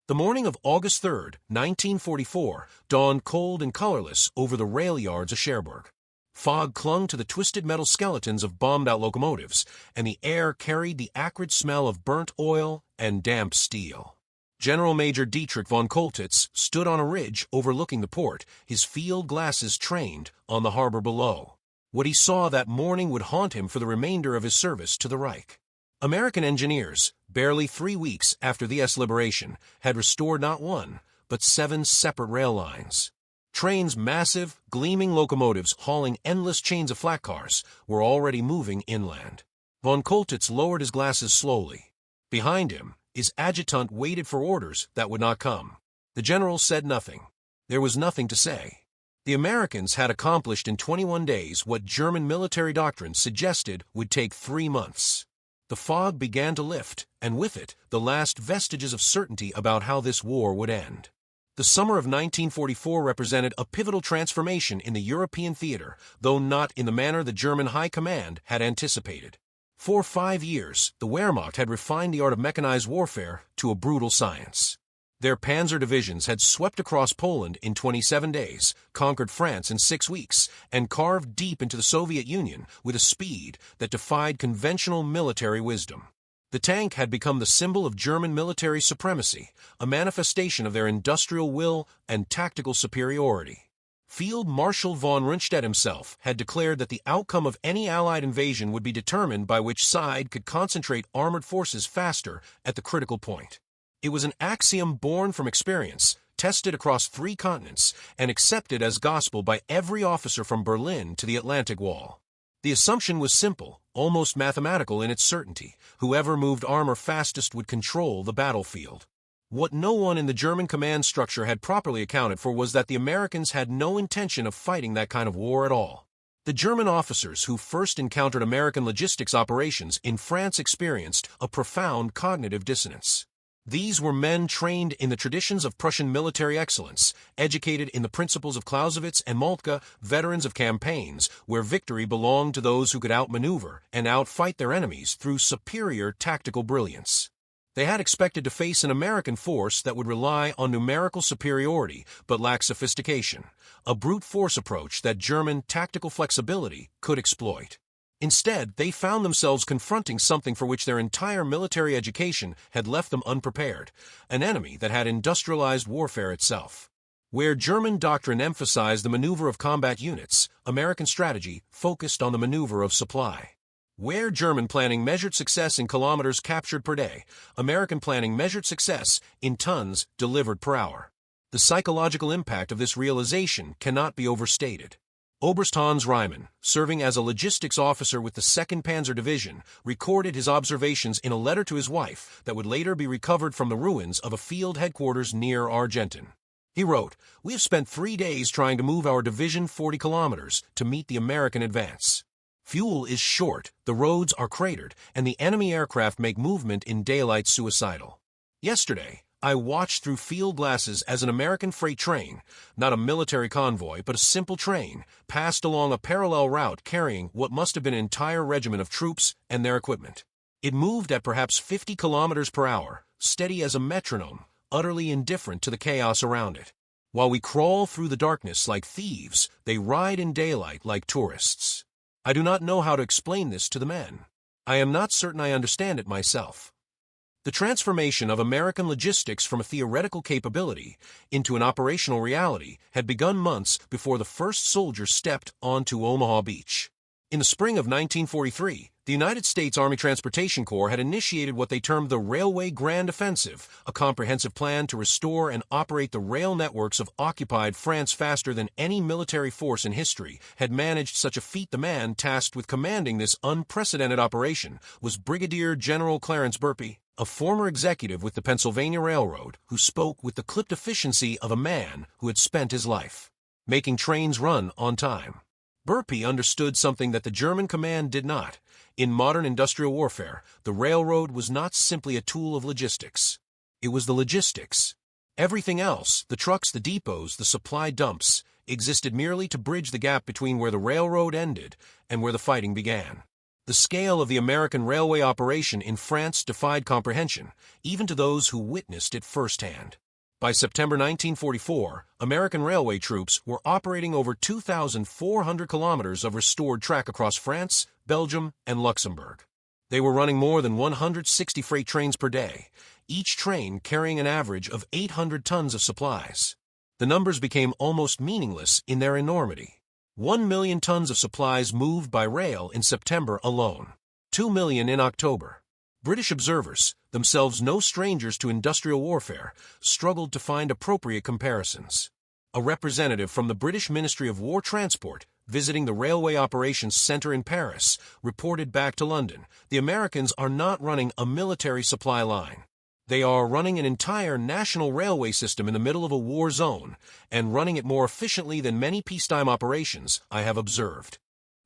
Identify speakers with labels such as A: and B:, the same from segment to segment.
A: The morning of August 3rd, 1944, dawned cold and colorless over the railyards of Cherbourg. Fog clung to the twisted metal skeletons of bombed-out locomotives, and the air carried the acrid smell of burnt oil and damp steel. General Major Dietrich von Choltitz stood on a ridge overlooking the port, his field glasses trained on the harbor below. What he saw that morning would haunt him for the remainder of his service to the Reich. American engineers, barely 3 weeks after the S liberation, had restored not one, but 7 separate rail lines. Trains' massive, gleaming locomotives hauling endless chains of flat cars were already moving inland. Von Choltitz lowered his glasses slowly. Behind him, his adjutant waited for orders that would not come. The general said nothing. There was nothing to say. The Americans had accomplished in 21 days what German military doctrines suggested would take 3 months. The fog began to lift, and with it, the last vestiges of certainty about how this war would end. The summer of 1944 represented a pivotal transformation in the European theater, though not in the manner the German High Command had anticipated. For 5 years, the Wehrmacht had refined the art of mechanized warfare to a brutal science. Their panzer divisions had swept across Poland in 27 days, conquered France in 6 weeks, and carved deep into the Soviet Union with a speed that defied conventional military wisdom. The tank had become the symbol of German military supremacy, a manifestation of their industrial will and tactical superiority. Field Marshal von Rundstedt himself had declared that the outcome of any Allied invasion would be determined by which side could concentrate armored forces faster at the critical point. It was an axiom born from experience, tested across 3 continents, and accepted as gospel by every officer from Berlin to the Atlantic Wall. The assumption was simple, almost mathematical in its certainty. Whoever moved armor fastest would control the battlefield. What no one in the German command structure had properly accounted for was that the Americans had no intention of fighting that kind of war at all. The German officers who first encountered American logistics operations in France experienced a profound cognitive dissonance. These were men trained in the traditions of Prussian military excellence, educated in the principles of Clausewitz and Moltke, veterans of campaigns where victory belonged to those who could outmaneuver and outfight their enemies through superior tactical brilliance. They had expected to face an American force that would rely on numerical superiority but lack sophistication, a brute force approach that German tactical flexibility could exploit. Instead, they found themselves confronting something for which their entire military education had left them unprepared, an enemy that had industrialized warfare itself. Where German doctrine emphasized the maneuver of combat units, American strategy focused on the maneuver of supply. Where German planning measured success in kilometers captured per day, American planning measured success in tons delivered per hour. The psychological impact of this realization cannot be overstated. Oberst Hans Reimann, serving as a logistics officer with the 2nd Panzer Division, recorded his observations in a letter to his wife that would later be recovered from the ruins of a field headquarters near Argenton. He wrote, "We have spent 3 days trying to move our division 40 kilometers to meet the American advance. Fuel is short, the roads are cratered, and the enemy aircraft make movement in daylight suicidal. Yesterday, I watched through field glasses as an American freight train, not a military convoy but a simple train, passed along a parallel route carrying what must have been an entire regiment of troops and their equipment. It moved at perhaps 50 kilometers per hour, steady as a metronome, utterly indifferent to the chaos around it. While we crawl through the darkness like thieves, they ride in daylight like tourists. I do not know how to explain this to the men. I am not certain I understand it myself." The transformation of American logistics from a theoretical capability into an operational reality had begun months before the first soldiers stepped onto Omaha Beach. In the spring of 1943, the United States Army Transportation Corps had initiated what they termed the Railway Grand Offensive, a comprehensive plan to restore and operate the rail networks of occupied France faster than any military force in history had managed such a feat. The man tasked with commanding this unprecedented operation was Brigadier General Clarence Burpee, a former executive with the Pennsylvania Railroad who spoke with the clipped efficiency of a man who had spent his life making trains run on time. Burpee understood something that the German command did not. In modern industrial warfare, the railroad was not simply a tool of logistics. It was the logistics. Everything else, the trucks, the depots, the supply dumps, existed merely to bridge the gap between where the railroad ended and where the fighting began. The scale of the American railway operation in France defied comprehension, even to those who witnessed it firsthand. By September 1944, American railway troops were operating over 2,400 kilometers of restored track across France, Belgium, and Luxembourg. They were running more than 160 freight trains per day, each train carrying an average of 800 tons of supplies. The numbers became almost meaningless in their enormity. 1 million tons of supplies moved by rail in September alone. 2 million in October. British observers, themselves no strangers to industrial warfare, struggled to find appropriate comparisons. A representative from the British Ministry of War Transport, visiting the Railway Operations Center in Paris, reported back to London, the Americans are not running a military supply line. They are running an entire national railway system in the middle of a war zone, and running it more efficiently than many peacetime operations I have observed.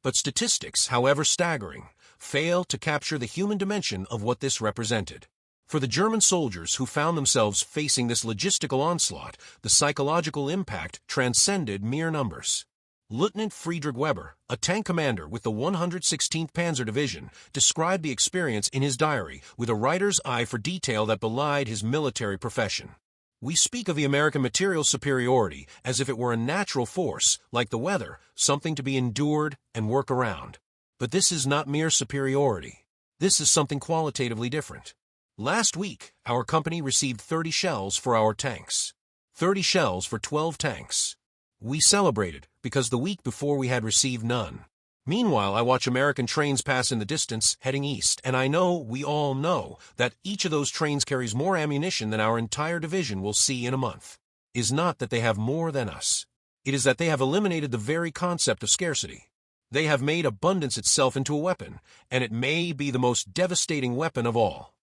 A: But statistics, however staggering, fail to capture the human dimension of what this represented. For the German soldiers who found themselves facing this logistical onslaught, the psychological impact transcended mere numbers. Lieutenant Friedrich Weber, a tank commander with the 116th Panzer Division, described the experience in his diary with a writer's eye for detail that belied his military profession. We speak of the American material superiority as if it were a natural force, like the weather, something to be endured and work around. But this is not mere superiority. This is something qualitatively different. Last week, our company received 30 shells for our tanks. 30 shells for 12 tanks. We celebrated, because the week before we had received none. Meanwhile, I watch American trains pass in the distance, heading east, and I know, we all know, that each of those trains carries more ammunition than our entire division will see in a month. It is not that they have more than us. It is that they have eliminated the very concept of scarcity. They have made abundance itself into a weapon, and it may be the most devastating weapon of all.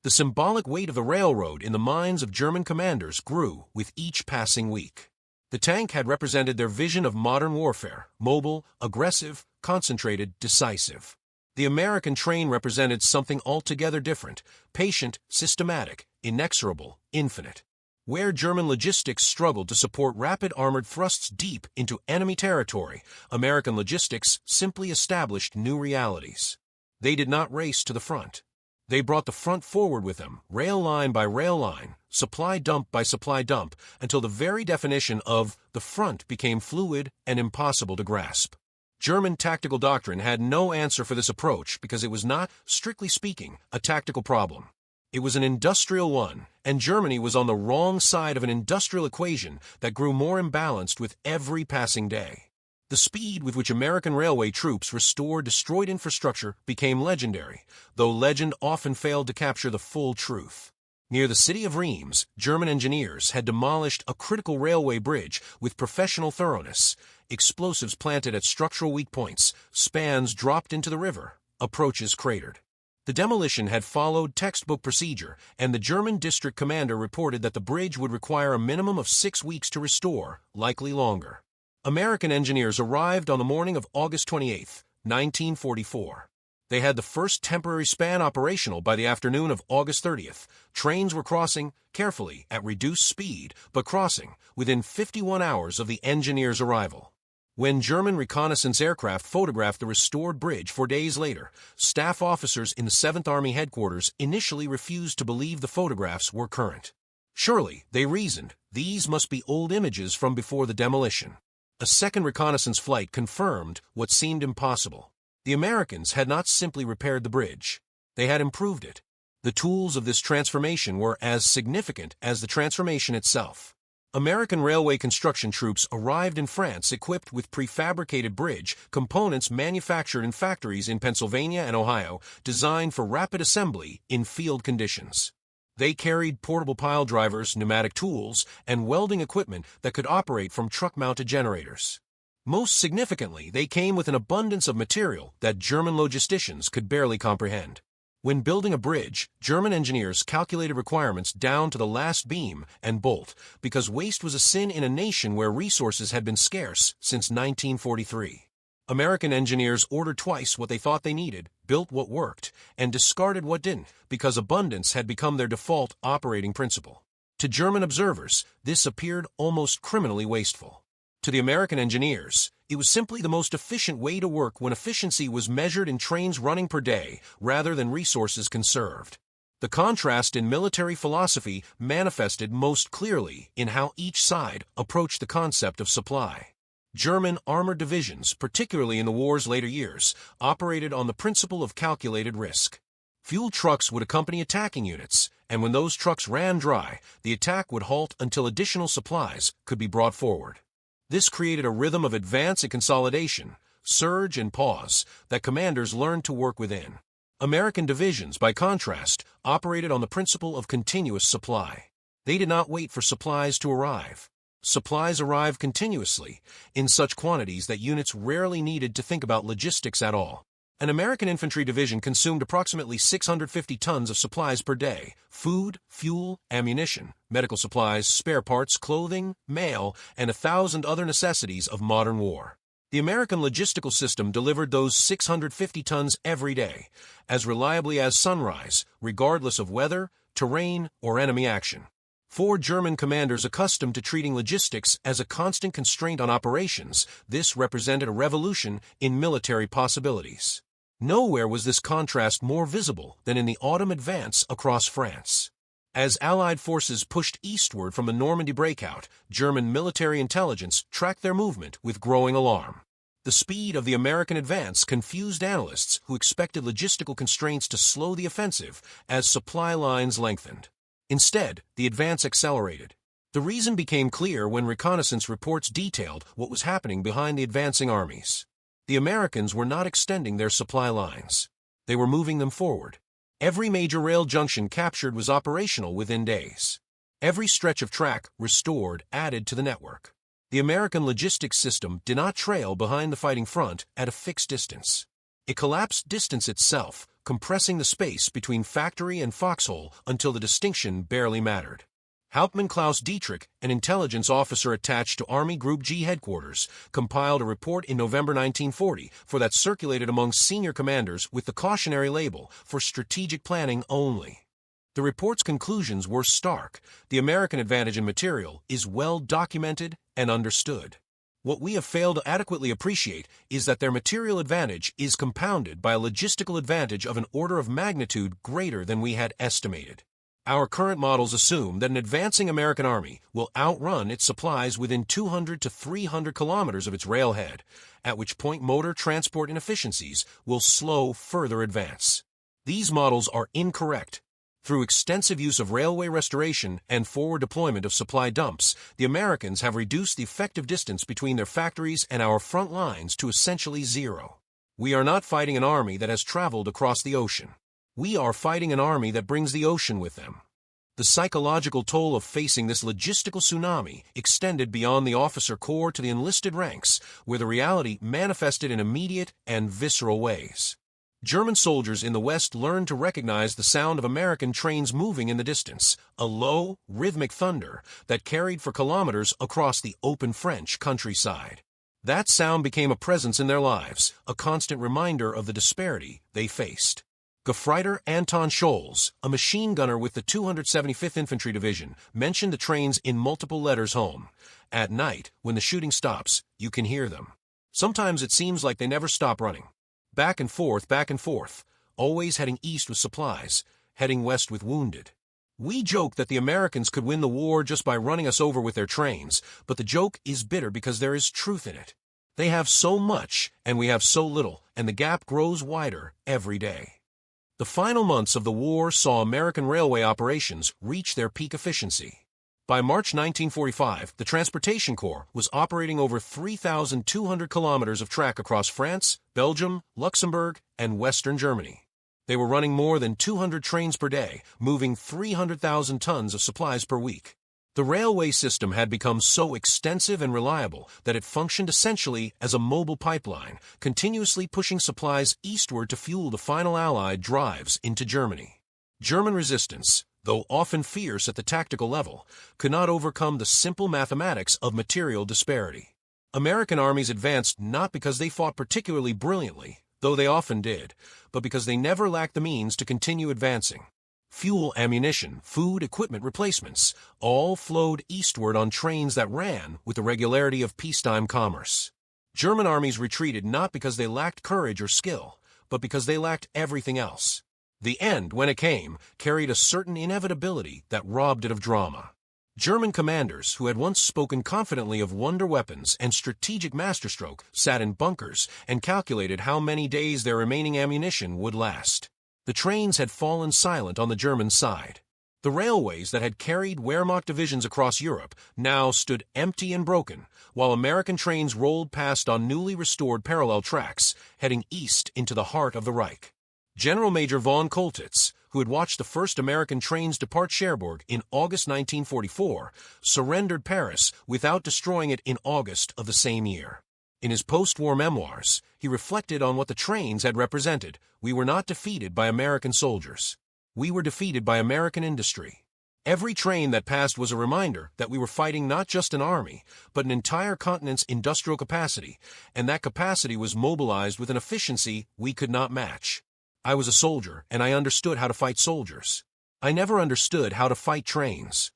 A: The symbolic weight of the railroad in the minds of German commanders grew with each passing week. The tank had represented their vision of modern warfare, mobile, aggressive, concentrated, decisive. The American train represented something altogether different, patient, systematic, inexorable, infinite. Where German logistics struggled to support rapid armored thrusts deep into enemy territory, American logistics simply established new realities. They did not race to the front. They brought the front forward with them, rail line by rail line, supply dump by supply dump, until the very definition of the front became fluid and impossible to grasp. German tactical doctrine had no answer for this approach because it was not, strictly speaking, a tactical problem. It was an industrial one, and Germany was on the wrong side of an industrial equation that grew more imbalanced with every passing day. The speed with which American railway troops restored destroyed infrastructure became legendary, though legend often failed to capture the full truth. Near the city of Reims, German engineers had demolished a critical railway bridge with professional thoroughness, explosives planted at structural weak points, spans dropped into the river, approaches cratered. The demolition had followed textbook procedure, and the German district commander reported that the bridge would require a minimum of 6 weeks to restore, likely longer. American engineers arrived on the morning of August 28, 1944. They had the first temporary span operational by the afternoon of August 30th. Trains were crossing, carefully, at reduced speed, but crossing, within 51 hours of the engineers' arrival. When German reconnaissance aircraft photographed the restored bridge 4 days later, staff officers in the 7th Army headquarters initially refused to believe the photographs were current. Surely, they reasoned, these must be old images from before the demolition. A second reconnaissance flight confirmed what seemed impossible. The Americans had not simply repaired the bridge. They had improved it. The tools of this transformation were as significant as the transformation itself. American railway construction troops arrived in France equipped with prefabricated bridge components manufactured in factories in Pennsylvania and Ohio, designed for rapid assembly in field conditions. They carried portable pile drivers, pneumatic tools, and welding equipment that could operate from truck-mounted generators. Most significantly, they came with an abundance of material that German logisticians could barely comprehend. When building a bridge, German engineers calculated requirements down to the last beam and bolt, because waste was a sin in a nation where resources had been scarce since 1943. American engineers ordered twice what they thought they needed, built what worked, and discarded what didn't, because abundance had become their default operating principle. To German observers, this appeared almost criminally wasteful. To the American engineers, It was simply the most efficient way to work when efficiency was measured in trains running per day rather than resources conserved. The contrast in military philosophy manifested most clearly in how each side approached the concept of supply. German armored divisions, particularly in the war's later years, operated on the principle of calculated risk. Fuel trucks would accompany attacking units, and when those trucks ran dry, the attack would halt until additional supplies could be brought forward. This created a rhythm of advance and consolidation, surge and pause, that commanders learned to work within. American divisions, by contrast, operated on the principle of continuous supply. They did not wait for supplies to arrive. Supplies arrived continuously, in such quantities that units rarely needed to think about logistics at all. An American infantry division consumed approximately 650 tons of supplies per day: food, fuel, ammunition, medical supplies, spare parts, clothing, mail, and 1,000 other necessities of modern war. The American logistical system delivered those 650 tons every day, as reliably as sunrise, regardless of weather, terrain, or enemy action. For German commanders accustomed to treating logistics as a constant constraint on operations, this represented a revolution in military possibilities. Nowhere was this contrast more visible than in the autumn advance across France. As Allied forces pushed eastward from the Normandy breakout, German military intelligence tracked their movement with growing alarm. The speed of the American advance confused analysts who expected logistical constraints to slow the offensive as supply lines lengthened. Instead, the advance accelerated. The reason became clear when reconnaissance reports detailed what was happening behind the advancing armies. The Americans were not extending their supply lines. They were moving them forward. Every major rail junction captured was operational within days. Every stretch of track restored added to the network. The American logistics system did not trail behind the fighting front at a fixed distance. It collapsed distance itself, compressing the space between factory and foxhole until the distinction barely mattered. Hauptmann Klaus Dietrich, an intelligence officer attached to Army Group G headquarters, compiled a report in November 1940 that circulated among senior commanders with the cautionary label "for strategic planning only." The report's conclusions were stark. The American advantage in material is well documented and understood. What we have failed to adequately appreciate is that their material advantage is compounded by a logistical advantage of an order of magnitude greater than we had estimated. Our current models assume that an advancing American army will outrun its supplies within 200 to 300 kilometers of its railhead, at which point motor transport inefficiencies will slow further advance. These models are incorrect. Through extensive use of railway restoration and forward deployment of supply dumps, the Americans have reduced the effective distance between their factories and our front lines to essentially zero. We are not fighting an army that has traveled across the ocean. We are fighting an army that brings the ocean with them. The psychological toll of facing this logistical tsunami extended beyond the officer corps to the enlisted ranks, where the reality manifested in immediate and visceral ways. German soldiers in the West learned to recognize the sound of American trains moving in the distance, a low, rhythmic thunder that carried for kilometers across the open French countryside. That sound became a presence in their lives, a constant reminder of the disparity they faced. Gefreiter Anton Scholz, a machine gunner with the 275th Infantry Division, mentioned the trains in multiple letters home. At night, when the shooting stops, you can hear them. Sometimes it seems like they never stop running. Back and forth, always heading east with supplies, heading west with wounded. We joke that the Americans could win the war just by running us over with their trains, but the joke is bitter because there is truth in it. They have so much, and we have so little, and the gap grows wider every day. The final months of the war saw American railway operations reach their peak efficiency. By March 1945, the Transportation Corps was operating over 3,200 kilometers of track across France, Belgium, Luxembourg, and Western Germany. They were running more than 200 trains per day, moving 300,000 tons of supplies per week. The railway system had become so extensive and reliable that it functioned essentially as a mobile pipeline, continuously pushing supplies eastward to fuel the final Allied drives into Germany. German resistance, though often fierce at the tactical level, could not overcome the simple mathematics of material disparity. American armies advanced not because they fought particularly brilliantly, though they often did, but because they never lacked the means to continue advancing. Fuel, ammunition, food, equipment replacements, all flowed eastward on trains that ran with the regularity of peacetime commerce. German armies retreated not because they lacked courage or skill, but because they lacked everything else. The end, when it came, carried a certain inevitability that robbed it of drama. German commanders, who had once spoken confidently of wonder weapons and strategic masterstroke, sat in bunkers and calculated how many days their remaining ammunition would last. The trains had fallen silent on the German side. The railways that had carried Wehrmacht divisions across Europe now stood empty and broken, while American trains rolled past on newly restored parallel tracks, heading east into the heart of the Reich. General Major von Choltitz, who had watched the first American trains depart Cherbourg in August 1944, surrendered Paris without destroying it in August of the same year. In his post-war memoirs, he reflected on what the trains had represented. We were not defeated by American soldiers. We were defeated by American industry. Every train that passed was a reminder that we were fighting not just an army, but an entire continent's industrial capacity, and that capacity was mobilized with an efficiency we could not match. I was a soldier, and I understood how to fight soldiers. I never understood how to fight trains.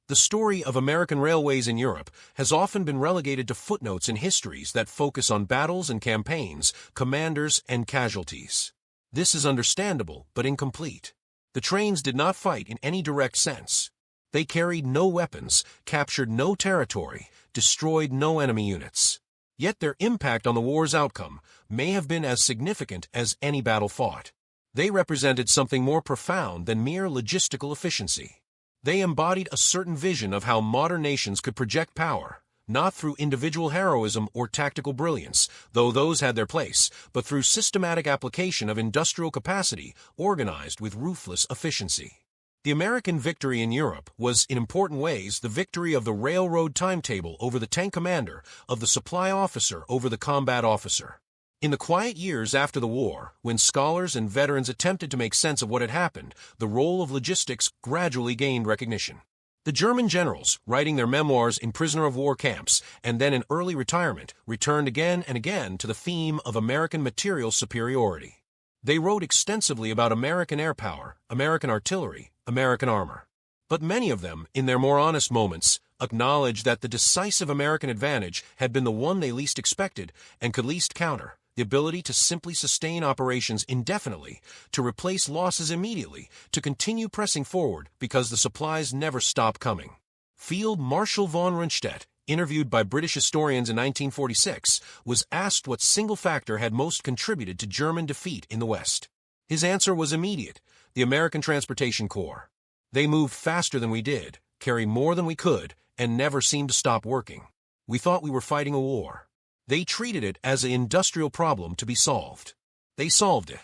A: The story of American railways in Europe has often been relegated to footnotes in histories that focus on battles and campaigns, commanders and casualties. This is understandable, but incomplete. The trains did not fight in any direct sense. They carried no weapons, captured no territory, destroyed no enemy units. Yet their impact on the war's outcome may have been as significant as any battle fought. They represented something more profound than mere logistical efficiency. They embodied a certain vision of how modern nations could project power, not through individual heroism or tactical brilliance, though those had their place, but through systematic application of industrial capacity organized with ruthless efficiency. The American victory in Europe was, in important ways, the victory of the railroad timetable over the tank commander, of the supply officer over the combat officer. In the quiet years after the war, when scholars and veterans attempted to make sense of what had happened, the role of logistics gradually gained recognition. The German generals, writing their memoirs in prisoner of war camps and then in early retirement, returned again and again to the theme of American material superiority. They wrote extensively about American air power, American artillery, American armor. But many of them, in their more honest moments, acknowledged that the decisive American advantage had been the one they least expected and could least counter: the ability to simply sustain operations indefinitely, to replace losses immediately, to continue pressing forward because the supplies never stop coming. Field Marshal von Rundstedt, interviewed by British historians in 1946, was asked what single factor had most contributed to German defeat in the West. His answer was immediate: the American Transportation Corps. They moved faster than we did, carried more than we could, and never seemed to stop working. We thought we were fighting a war. They treated it as an industrial problem to be solved. They solved it.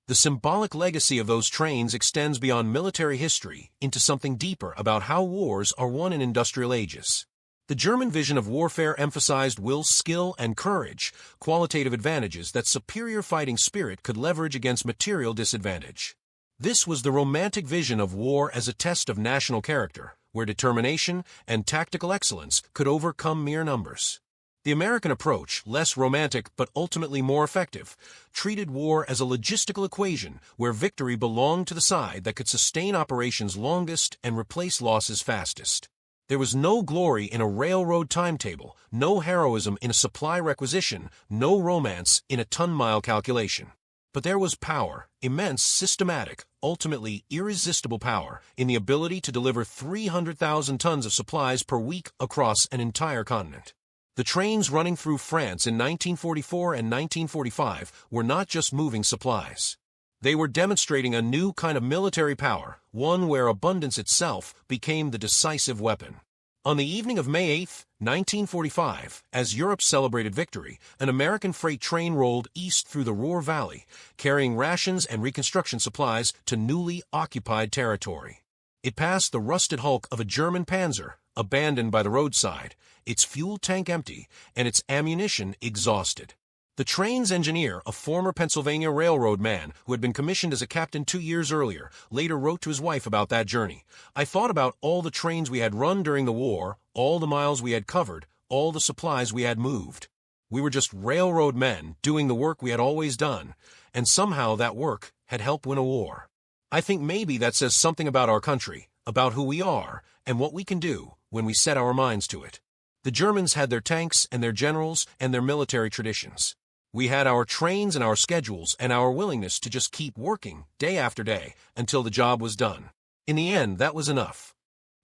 A: The symbolic legacy of those trains extends beyond military history into something deeper about how wars are won in industrial ages. The German vision of warfare emphasized will, skill, and courage, qualitative advantages that superior fighting spirit could leverage against material disadvantage. This was the romantic vision of war as a test of national character, where determination and tactical excellence could overcome mere numbers. The American approach, less romantic but ultimately more effective, treated war as a logistical equation where victory belonged to the side that could sustain operations longest and replace losses fastest. There was no glory in a railroad timetable, no heroism in a supply requisition, no romance in a ton-mile calculation. But there was power, immense, systematic, ultimately irresistible power, in the ability to deliver 300,000 tons of supplies per week across an entire continent. The trains running through France in 1944 and 1945 were not just moving supplies. They were demonstrating a new kind of military power, one where abundance itself became the decisive weapon. On the evening of May 8, 1945, as Europe celebrated victory, an American freight train rolled east through the Ruhr Valley, carrying rations and reconstruction supplies to newly occupied territory. It passed the rusted hulk of a German panzer, abandoned by the roadside, its fuel tank empty, and its ammunition exhausted. The train's engineer, a former Pennsylvania Railroad man who had been commissioned as a captain 2 years earlier, later wrote to his wife about that journey. "I thought about all the trains we had run during the war, all the miles we had covered, all the supplies we had moved. We were just railroad men doing the work we had always done, and somehow that work had helped win a war. I think maybe that says something about our country, about who we are, and what we can do when we set our minds to it." The Germans had their tanks and their generals and their military traditions. We had our trains and our schedules and our willingness to just keep working day after day until the job was done. In the end, that was enough.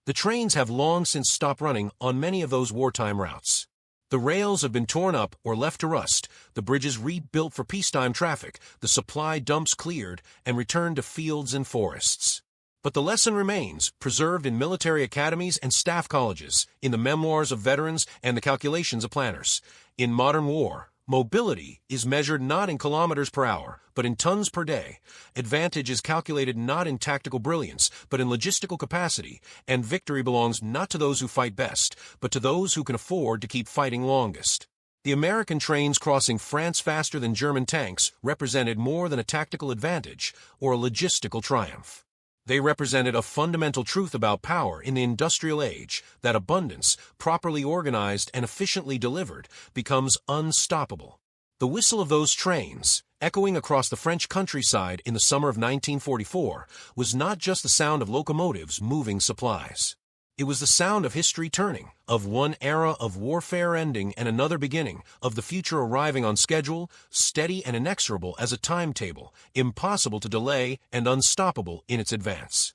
A: The trains have long since stopped running on many of those wartime routes. The rails have been torn up or left to rust, the bridges rebuilt for peacetime traffic, the supply dumps cleared, and returned to fields and forests. But the lesson remains, preserved in military academies and staff colleges, in the memoirs of veterans and the calculations of planners. In modern war, mobility is measured not in kilometers per hour, but in tons per day. Advantage is calculated not in tactical brilliance, but in logistical capacity, and victory belongs not to those who fight best, but to those who can afford to keep fighting longest. The American trains crossing France faster than German tanks represented more than a tactical advantage or a logistical triumph. They represented a fundamental truth about power in the industrial age, that abundance, properly organized and efficiently delivered, becomes unstoppable. The whistle of those trains, echoing across the French countryside in the summer of 1944, was not just the sound of locomotives moving supplies. It was the sound of history turning, of one era of warfare ending and another beginning, of the future arriving on schedule, steady and inexorable as a timetable, impossible to delay and unstoppable in its advance.